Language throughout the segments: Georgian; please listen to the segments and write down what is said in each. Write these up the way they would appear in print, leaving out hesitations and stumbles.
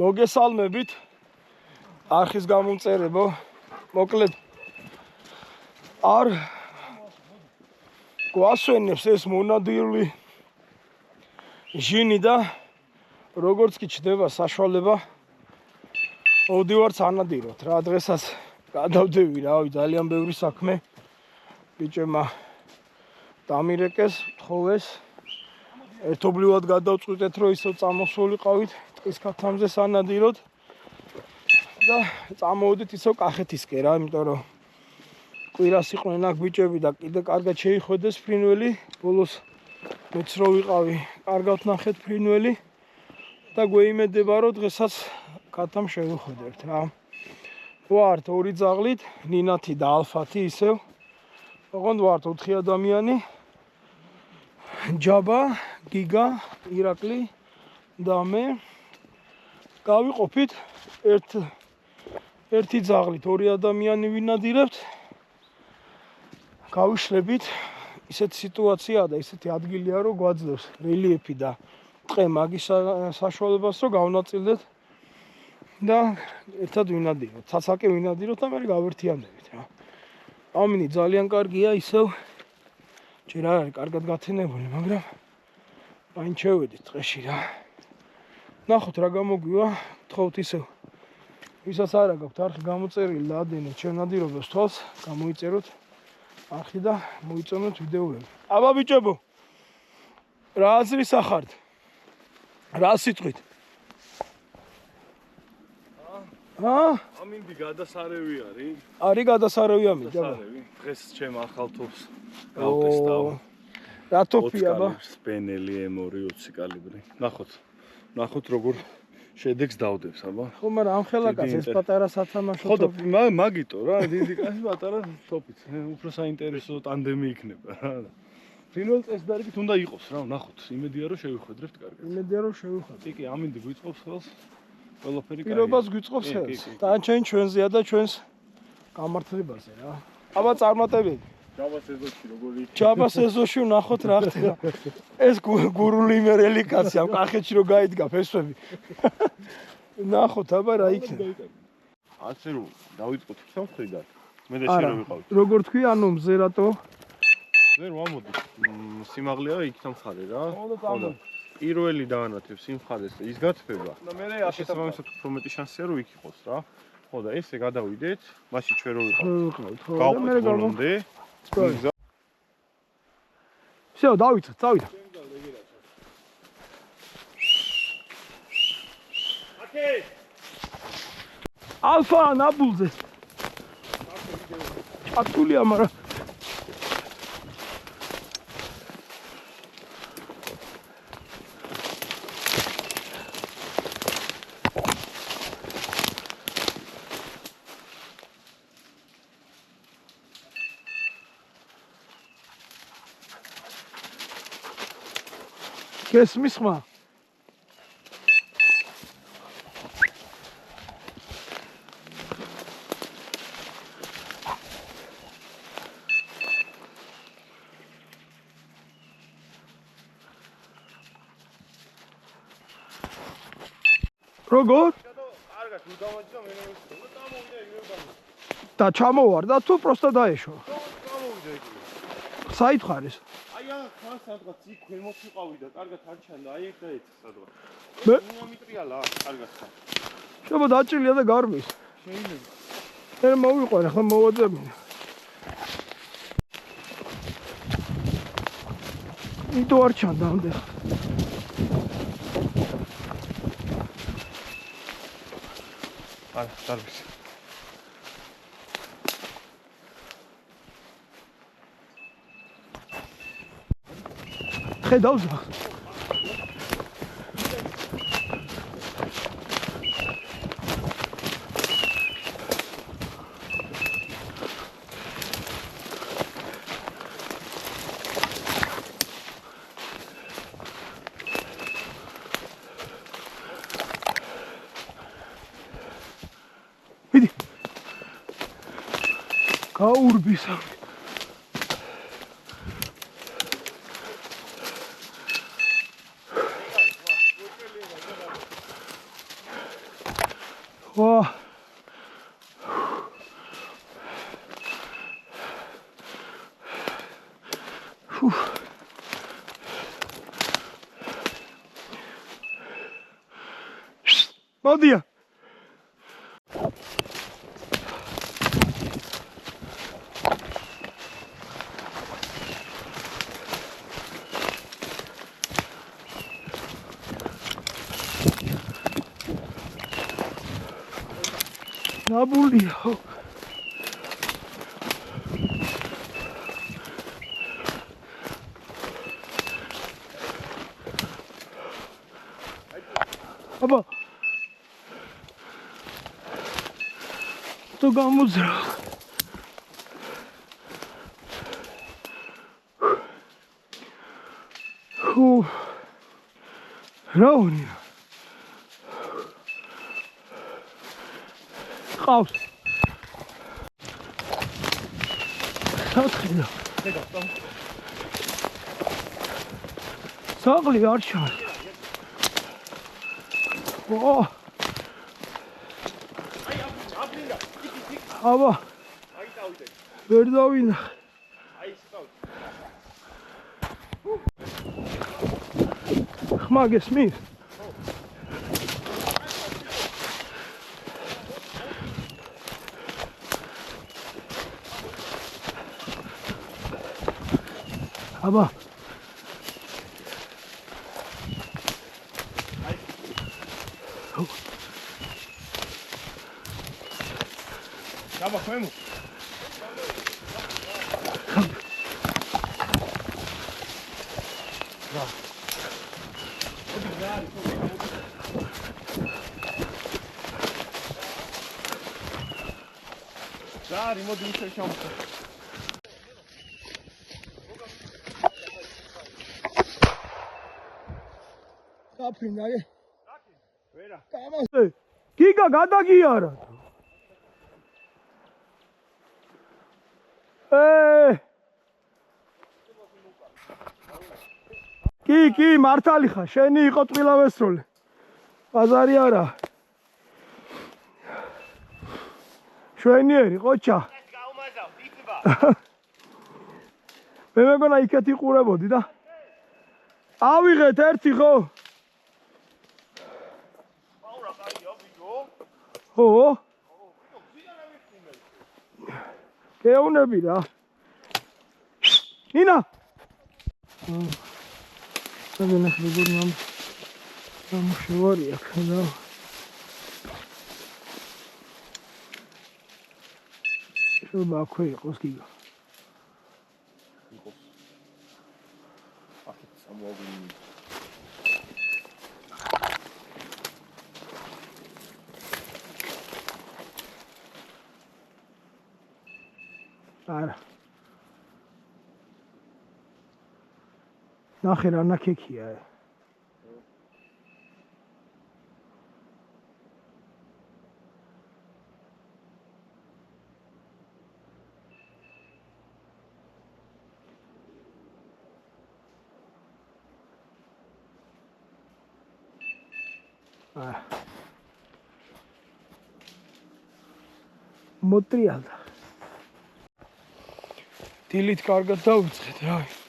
მოგესალმებით არხის გამომწერებო მოკლედ არ გვასვენებს ეს მონადირული ჟინი და როგორც კი ჩდება საშუალება მოვდივართ ანადიროთ რა დღესაც გადავდევი რავი ძალიან ბევრი საქმე ბიჭებმა დამირეკეს თხოვეს ერთობლივად გადავწყვიტეთ რომ ისევ წამოსულიყავით ტყის ქათამზე სანადიროთ და წამოვიდით ისევ კახეთისკენ რა იმიტომ რომ კვირას იყვნენ აქ ბიჭები და კიდე კარგად შეიხვედეს ფრინველი ბოლოს მეც რო ვიყავი კარგად ნახეთ ფრინველი და გვეიმედება რომ დღესაც ქათამ შევიხვედერთ რა ვართ ორი ძაღლით ნინათი და ალფათი ისევ ოღონდ ვართ 4 ადამიანი ჯაბა გიგა ირაკლი და მე გავიყოფით ერთი ძაღლით 2 ადამიანი ვინადირებთ გავიშლებით ისეთი სიტუაციაა და ისეთი ადგილია რომ გვაძლევს რელიეფი და ტყე მაგის საშუალებას რომ გავნაწილდეთ და ერთად ვინადიროთ ცაცაკე ვინადიროთ და მე გავერთიანდებით რა ამინი ძალიან კარგია ისევ ჯერ არ არის კარგად გათენებული მაგრამ მაინც შევედით ტყეში რა ნახოთ რა გამოგვივა თხოვთ ისევ ვისაც არა გაქვთ არხი გამოწერილი და ადენეთ ჩემ ნადირობას თვალს გამოიწეროთ არხი და მოიწონოთ ვიდეოები აბა ბიჭებო რა აზრის ახართ რა სიტყვით ამინდი გადასარევი არის გადასარევი ამინდი დღეს ჩემ ახალ თოფს გავტესტავ რა თოფია აბა სპენელი M2 20 კალიბრი ნახოთ როგორ შედეგს დავდებს აბა ხო მაგრამ ამ ხელაკაც ეს პატარა სათამაშო ხო და მაგიტო რა დიდი კაცი პატარა თოფიც უფრო საინტერესო ტანდემი იქნება რა ფრინველ წესდარგით უნდა იყოს რა ნახოთ იმედია რომ შევიხვედრებთ კარგად იმედია რომ შევიხვედრებთ კი ამინდი გვიწყობს ხელს ყველაფერი კარგია პირობას გვიწყობს ხელს და ჩვენზეა და ჩვენს გამართლებაზე რა აბა წარმატებები ჯაბას ეზოში ნახოთ რა ხდება ეს გურული იმერელი კაცი ამ კახეთში რო გაიდგა ფესვები ნახოთ აბა რა იქნება ასე რომ დავიწყოთ სამხედროდ მე და შენ რო ვიყავით როგორ თქვი ანუ მზე რატო ვერ ვამოდი სიმაღლეა იქთან მხარე რა ხო და პირველი დაანათებს სიმხარეს ის გათბება და მე შესაბამისად უფრო მეტი შანსია რომ იქ იყოს რა ხო და ესე გადავიდეთ მაშინ ჩვენ რო ვიყავით გავყვეთ ბოლომდე всё დავიწყეთ წავიდა აკე ალფა ნაბულზე აკულია მაგრამ გესმის ხმა როგორ კარგად ვიდამაჯდა მე ნებისმიერ და წამოვიდა იგივე და ჩამოვარ და თუ პროსტა დაეშვა წამოვიდა იგივე საითხარ ეს აი ახლა სადღაც იქ ქვემოთ ვიყავი და კარგად არ ჩანდა აი ეგ და ეს სადღაც მე მიტრიალა კარგად ხარ შობა დაჭრილია და გარბის შეიძლება მე მოვიყვარე ხა მოვაძებინე იდო არ ჩანდა ამდენ არა დარბის ხედავს მიდი გაურბისა ვა მოდია ნაბულია აბა то გამოძრა რა უნია ყავს სათხილა საღლი არ ჩარ ო აბა ვერ დავინა ხმა გესმის აბა აბა ქვემო ზარი მოდი ისე ჩამოხო დაფრინდა ვერა გამოსე გიგა გადაგიარა კი მართალი ხარ შენი იყო ტყილა ვესროლე ბაზარი არა შვენიერი ყოჩა გაუმაზავ იწება მე მეგონა იქეთ იყურებოდი და ავიღეთ ერთი ხო აურა კაია ვიდეო ხო გეუნები რა ნინა აგენა როგორ ნამუშევარი აქ და შეიძლება აქვე იყოს გიგა იყოს აქეთ სამოვინი არა ნახე რა ნაკექია მოტრიალდა დილით კარგად დავიწყეთ რავი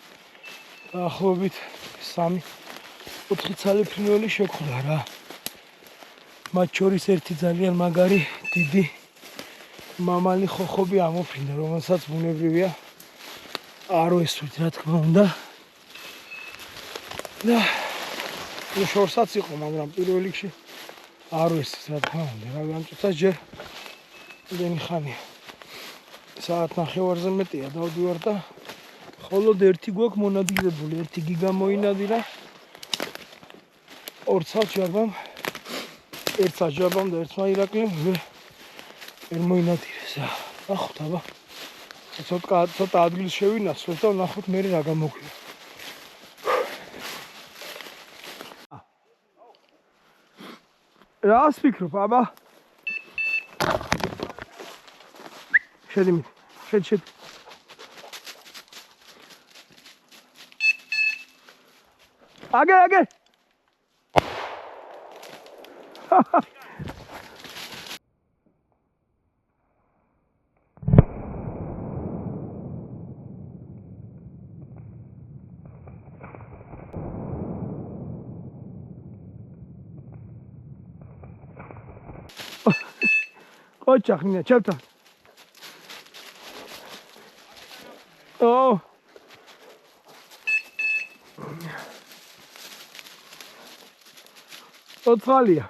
დაახლოებით 3-4 ცალი ფრინველი შეხვდა რა მათ შორის ერთი ძალიან მაგარი დიდი მამალი ხოხობი ამოფრინდა რომელსაც ბუნებრივია არ ვესვით რა თქმა უნდა და შორსაც იყო მაგრამ პირველ რიგში არ ვესვით რა თქმა უნდა რა გამწუთა ჯერ იმენი ხანია საათ ნახევარზე მეტია დავდივარ და ხოლოდ ერთი გვაქვს მონადირებული, ერთი გიგა მოინადირა. ორ საჯაბამ, ერთ საჯაბამ და ერთმა ირაკლიმ ვერ მოინადირეს. ნახოთ აბა. ცოტა ადგილს შევინაცვლოთ და ნახოთ მე რა გამოგვიყვება. რას ფიქრობ აბა? შედი მე. შედი. აგე. ოჩახნია, ჩავთან. ო. ოცხალია.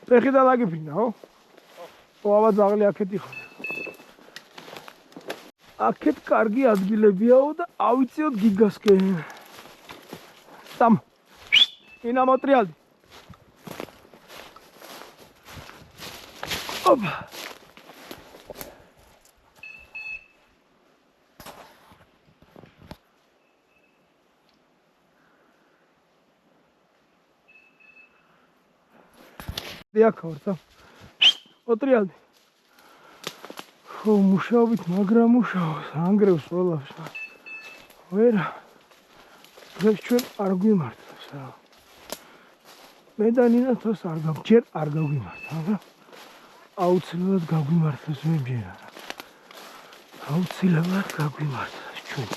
ფეხი და ლაგიფინა, ხო? აბა ძაღლი აქეთ იყო. აქეთ კარგი ადგილებიაო და ავიწიოთ გიგასკენ. სამ. ინა მოტრიალდი. ოპა. დიახორსა. მოტრიალდი. ხო, მუშაობით, მაგრამ მუშაობს, ანგრევს ყველაფერს. ვერა. დღეს ჩვენ არ გვიმართავს რა. მე და ნინა თოს ჯერ არ გაგვიმართა, მაგრამ აუცილებლად გაგვიმართავს მებჯერა. აუცილებლად გაგვიმართავს ჩვენც.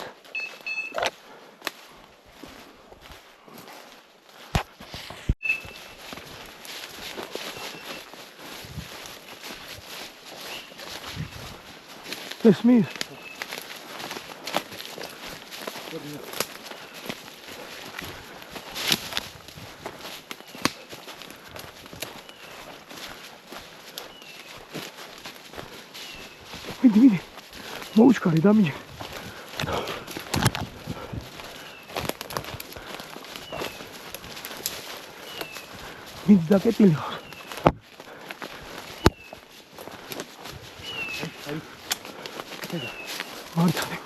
ესმის? მიდი, მოუჩქარი დამიჯე. მიდი დაკეტილი ხარ. მართალი.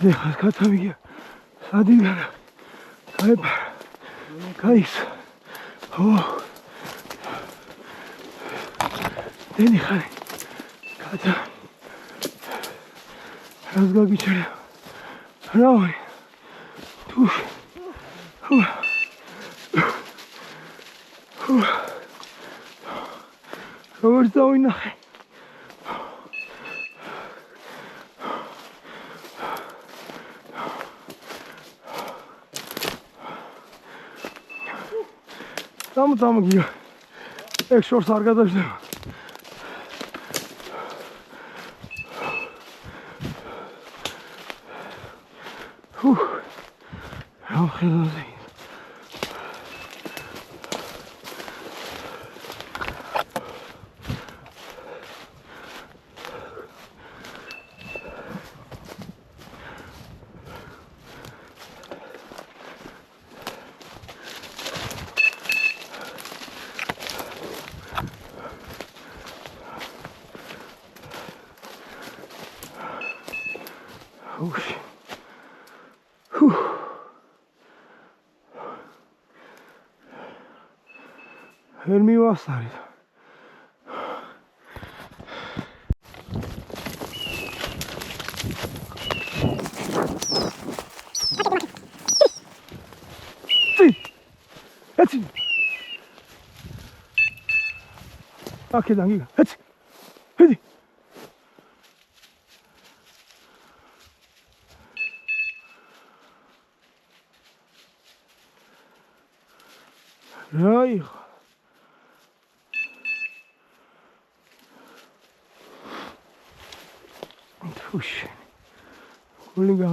ეხლა გადავიგე სადილგან გაის ო დენი ხარი გადა რას გაგიჩერე რავი თუშ როგორ დავინახე დამოგია ეგ შორს არ გადავშდება რა ხელაზე ვერ მივასწარით ეცი აქედან გიგა ეცი ედი რა იყო Puxa, vou ligar,